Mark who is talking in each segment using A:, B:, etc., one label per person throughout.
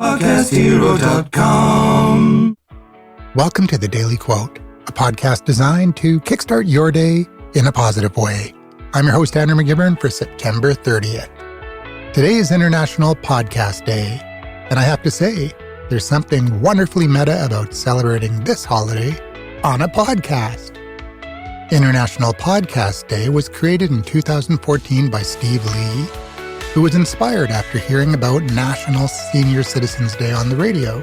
A: podcasthero.com.
B: Welcome to the Daily Quote, a podcast designed to kickstart your day in a positive way. I'm your host, Andrew McGivern, for September 30th. Today is International Podcast Day, and I have to say, there's something wonderfully meta about celebrating this holiday on a podcast. International Podcast Day was created in 2014 by Steve Lee, who was inspired after hearing about National Senior Citizens Day on the radio.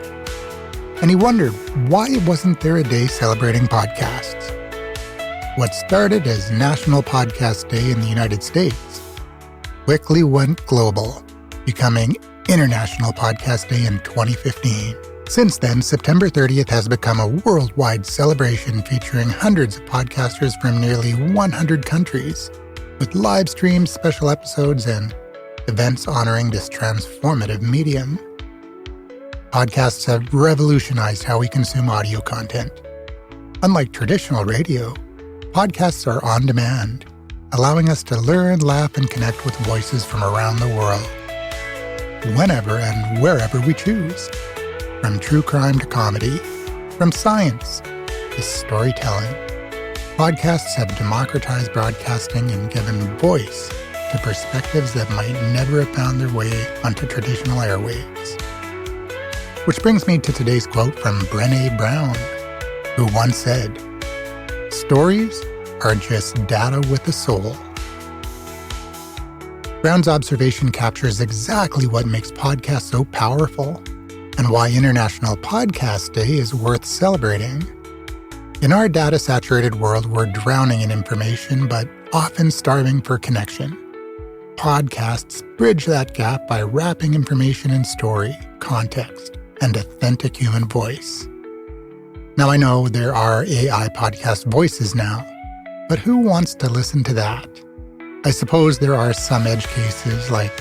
B: And he wondered, why wasn't there a day celebrating podcasts? What started as National Podcast Day in the United States quickly went global, becoming International Podcast Day in 2015. Since then, September 30th has become a worldwide celebration featuring hundreds of podcasters from nearly 100 countries, with live streams, special episodes, and events honoring this transformative medium. Podcasts have revolutionized how we consume audio content. Unlike traditional radio, podcasts are on demand, allowing us to learn, laugh, and connect with voices from around the world, whenever and wherever we choose. From true crime to comedy, from science to storytelling, podcasts have democratized broadcasting and given voice to perspectives that might never have found their way onto traditional airwaves. Which brings me to today's quote from Brené Brown, who once said, "Stories are just data with a soul." Brown's observation captures exactly what makes podcasts so powerful and why International Podcast Day is worth celebrating. In our data-saturated world, we're drowning in information but often starving for connection. Podcasts bridge that gap by wrapping information in story, context, and authentic human voice. Now I know there are AI podcast voices now, but who wants to listen to that? I suppose there are some edge cases, like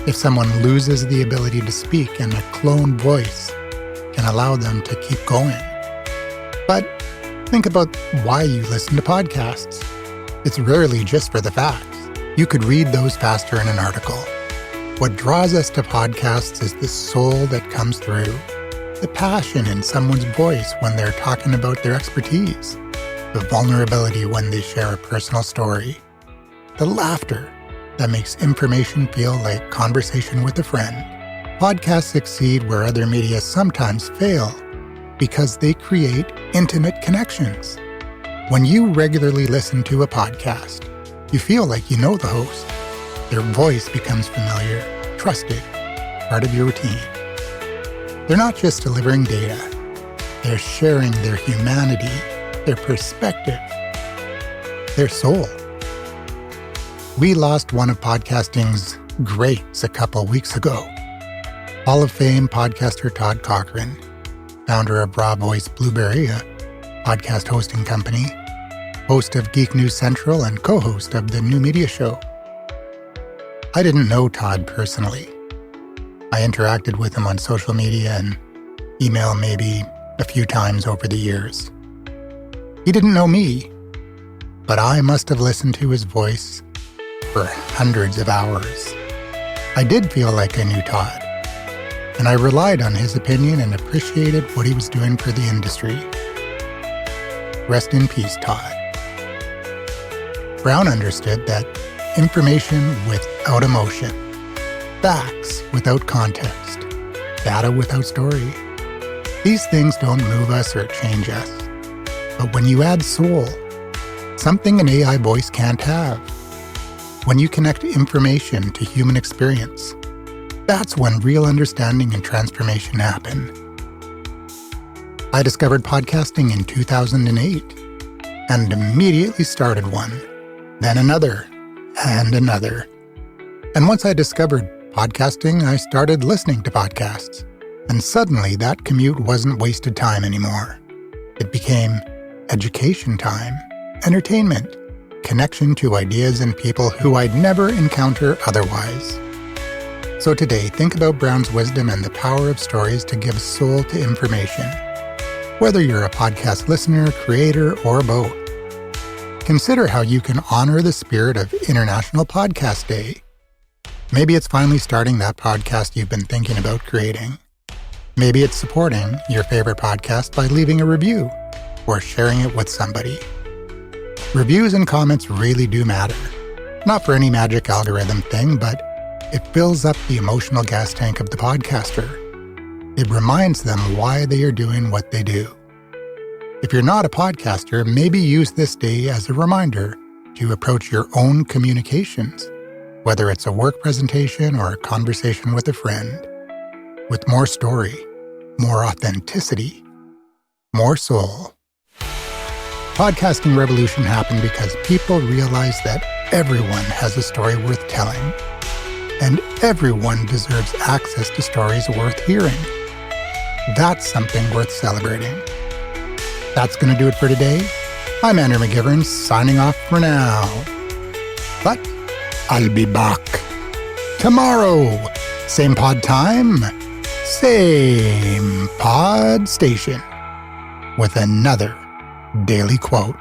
B: if someone loses the ability to speak and a clone voice can allow them to keep going. But think about why you listen to podcasts. It's rarely just for the facts. You could read those faster in an article. What draws us to podcasts is the soul that comes through, the passion in someone's voice when they're talking about their expertise, the vulnerability when they share a personal story, the laughter that makes information feel like conversation with a friend. Podcasts succeed where other media sometimes fail because they create intimate connections. When you regularly listen to a podcast, you feel like you know the host. Their voice becomes familiar, trusted, part of your routine. They're not just delivering data. They're sharing their humanity, their perspective, their soul. We lost one of podcasting's greats a couple weeks ago. Hall of Fame podcaster Todd Cochrane, founder of Raw Voice Blueberry, a podcast hosting company, host of Geek News Central and co-host of the New Media Show. I didn't know Todd personally. I interacted with him on social media and email maybe a few times over the years. He didn't know me, but I must have listened to his voice for hundreds of hours. I did feel like I knew Todd, and I relied on his opinion and appreciated what he was doing for the industry. Rest in peace, Todd. Brown understood that information without emotion, facts without context, data without story, these things don't move us or change us. But when you add soul, something an AI voice can't have, when you connect information to human experience, that's when real understanding and transformation happen. I discovered podcasting in 2008 and immediately started one, then another, and another. And once I discovered podcasting, I started listening to podcasts. And suddenly that commute wasn't wasted time anymore. It became education time, entertainment, connection to ideas and people who I'd never encounter otherwise. So today, think about Brown's wisdom and the power of stories to give soul to information. Whether you're a podcast listener, creator, or both, consider how you can honor the spirit of International Podcast Day. Maybe it's finally starting that podcast you've been thinking about creating. Maybe it's supporting your favorite podcast by leaving a review or sharing it with somebody. Reviews and comments really do matter. Not for any magic algorithm thing, but it fills up the emotional gas tank of the podcaster. It reminds them why they are doing what they do. If you're not a podcaster, maybe use this day as a reminder to approach your own communications, whether it's a work presentation or a conversation with a friend, with more story, more authenticity, more soul. Podcasting revolution happened because people realized that everyone has a story worth telling, and everyone deserves access to stories worth hearing. That's something worth celebrating. That's going to do it for today. I'm Andrew McGivern, signing off for now. But I'll be back tomorrow. Same pod time, same pod station, with another daily quote.